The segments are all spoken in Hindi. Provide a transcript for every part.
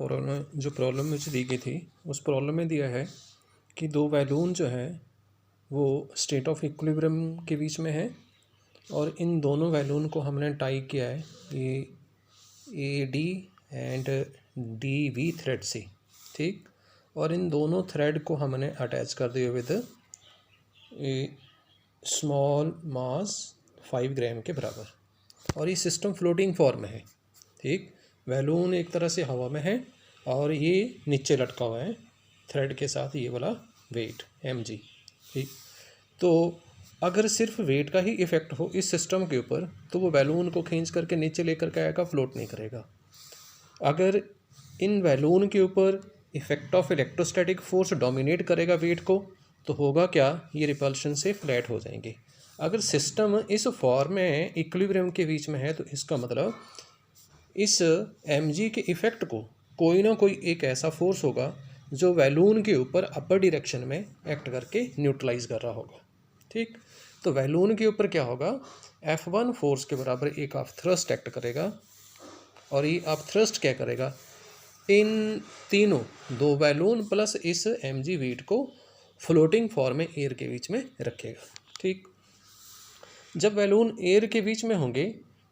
प्रॉब्लम मुझे दी गई थी उस प्रॉब्लम में दिया है कि दो बैलून जो है वो स्टेट ऑफ इक्विलिब्रियम के बीच में है और इन दोनों बैलून को हमने टाई किया है A D and D V thread से, ठीक। और इन दोनों थ्रेड को हमने अटैच कर दिया विद ए स्मॉल मास 5 ग्राम के बराबर और ये सिस्टम फ्लोटिंग फॉर्म में है, ठीक। बैलून एक तरह से हवा में है और ये नीचे लटका हुआ है थ्रेड के साथ, ये वाला वेट mg, ठीक। तो अगर सिर्फ वेट का ही इफ़ेक्ट हो इस सिस्टम के ऊपर तो वो बैलून को खींच करके नीचे लेकर के आएगा, फ्लोट नहीं करेगा। अगर इन बैलून के ऊपर effect of electrostatic force dominate करेगा वेट को तो होगा क्या, ये रिपल्शन से फ्लैट हो जाएंगे। अगर सिस्टम इस फॉर्म में इक्विलिब्रियम के बीच में है तो इसका मतलब इस mg के इफ़ेक्ट को कोई ना कोई एक ऐसा फोर्स होगा जो बैलून के ऊपर अपर डायरेक्शन में एक्ट करके न्यूट्रलाइज कर रहा होगा, ठीक। तो बैलून के ऊपर क्या होगा, F1 फोर्स के बराबर एक आप थ्रस्ट एक्ट करेगा और ये आप थ्रस्ट क्या करेगा, इन तीनों दो बैलून प्लस इस mg वेट को फ्लोटिंग फॉर्म में एयर के बीच में रखेगा, ठीक। जब बैलून एयर के बीच में होंगे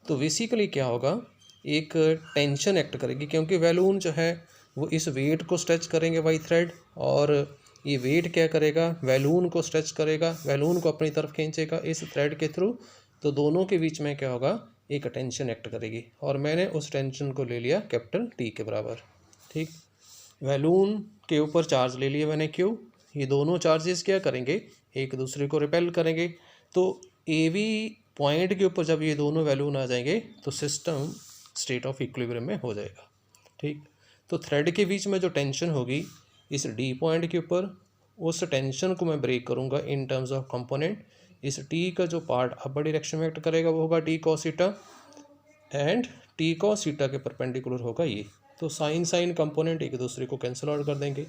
तो बेसिकली क्या होगा, एक टेंशन एक्ट करेगी क्योंकि बैलून जो है वो इस वेट को स्ट्रेच करेंगे बाई थ्रेड और ये वेट क्या करेगा, बैलून को स्ट्रेच करेगा, बैलून को अपनी तरफ खींचेगा इस थ्रेड के थ्रू। तो दोनों के बीच में क्या होगा, एक टेंशन एक्ट करेगी और मैंने उस टेंशन को ले लिया कैपिटल T के बराबर, ठीक। बैलून के ऊपर चार्ज ले लिया मैंने Q, ये दोनों चार्जेस क्या करेंगे, एक दूसरे को रिपेल करेंगे। तो AB पॉइंट के ऊपर जब ये दोनों बैलून आ जाएंगे तो सिस्टम स्टेट ऑफ इक्विलिब्रियम में हो जाएगा, ठीक। तो थ्रेड के बीच में जो टेंशन होगी इस D पॉइंट के ऊपर, उस टेंशन को मैं ब्रेक करूँगा इन टर्म्स ऑफ कंपोनेंट। इस T का जो पार्ट अपर डायरेक्शन में एक्ट करेगा वो होगा T cos theta and T cos theta के परपेंडिकुलर होगा ये। तो साइन कंपोनेंट एक दूसरे को कैंसिल आउट कर देंगे,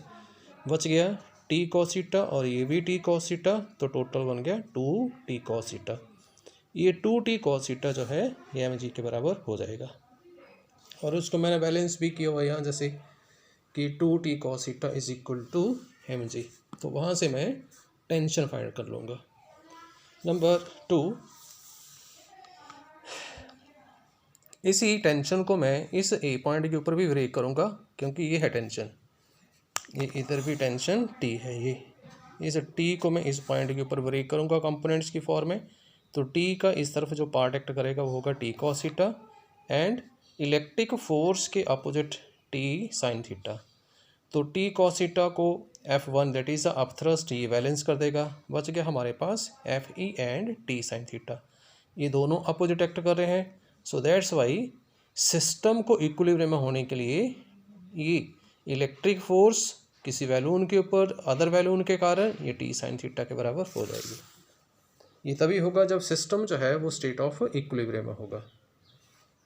बच गया T cos थीटा और ये भी T cos थीटा, तो टोटल बन गया 2T cos थीटा। ये 2T cos थीटा जो है ये mg के बराबर हो जाएगा और उसको मैंने बैलेंस भी किया हुआ यहाँ जैसे कि 2T cos theta is equal to mg, तो वहाँ से मैं टेंशन फाइंड कर लूँगा। नंबर 2, इसी टेंशन को मैं इस A पॉइंट के ऊपर भी ब्रेक करूँगा क्योंकि ये है टेंशन, ये इधर भी टेंशन T है, ये इस T को मैं इस पॉइंट के ऊपर ब्रेक करूँगा कंपोनेंट्स की फॉर्म में। तो T का इस तरफ जो पार्ट एक्ट करेगा वो होगा T cos theta and electric force के अपोजिट T sin थीटा। तो T cos थीटा को F1 that is up thrust ये बैलेंस कर देगा, बच गया हमारे पास FE and T sin theta, ये दोनों अपोजिट एक्ट कर रहे हैं। सो दैट्स वाई सिस्टम को इक्विलिब्रियम में होने के लिए ये इलेक्ट्रिक फोर्स किसी बैलून के ऊपर अदर बैलून के कारण ये T sin थीटा के बराबर हो जाएगी। ये तभी होगा जब सिस्टम जो है वो स्टेट ऑफ इक्विलिब्रियम में होगा।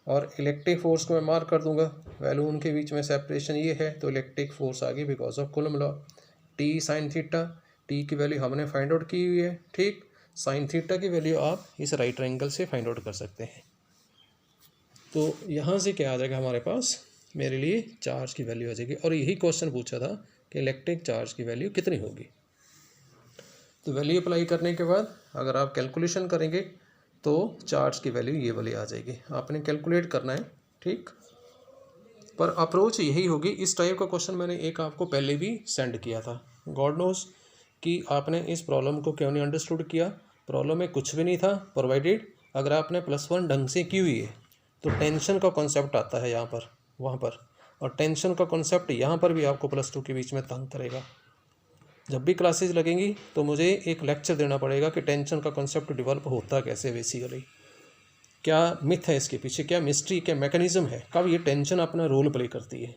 और इलेक्ट्रिक फोर्स को मैं मार्क कर दूंगा, बैलून के बीच में सेपरेशन ये है तो इलेक्ट्रिक फोर्स आ गई because of coulomb law. T sin theta, T की वैल्यू हमने फाइंड आउट की हुई है, ठीक। sin थीटा की वैल्यू आप इस राइट ट्रायंगल से फाइंड आउट कर सकते हैं। तो यहाँ से क्या आ जाएगा हमारे पास, मेरे लिए चार्ज की वैल्यू आ जाएगी और यही क्वेश्चन पूछा था कि इलेक्ट्रिक चार्ज की वैल्यू कितनी होगी। तो वैल्यू अप्लाई करने के बाद अगर आप कैलकुलेशन करेंगे तो चार्ज की वैल्यू ये वाली आ जाएगी, आपने कैलकुलेट करना है, ठीक। पर अप्रोच यही होगी। इस टाइप का क्वेश्चन मैंने एक आपको पहले भी सेंड किया था, गॉड नोज कि आपने इस प्रॉब्लम को क्यों नहीं अंडरस्टूड किया। प्रॉब्लम में कुछ भी नहीं था प्रोवाइडेड, अगर आपने +1 ढंग से की हुई है तो टेंशन का कॉन्सेप्ट आता है यहाँ पर वहाँ पर, और टेंशन का कॉन्सेप्ट यहाँ पर भी आपको +2 के बीच में तंग करेगा। जब भी क्लासेज लगेंगी तो मुझे एक लेक्चर देना पड़ेगा कि टेंशन का कॉन्सेप्ट डेवलप होता कैसे, बेसिकली क्या मिथ है इसके पीछे, क्या मिस्ट्री, क्या मैकेनिज्म है, कब ये टेंशन अपना रोल प्ले करती है।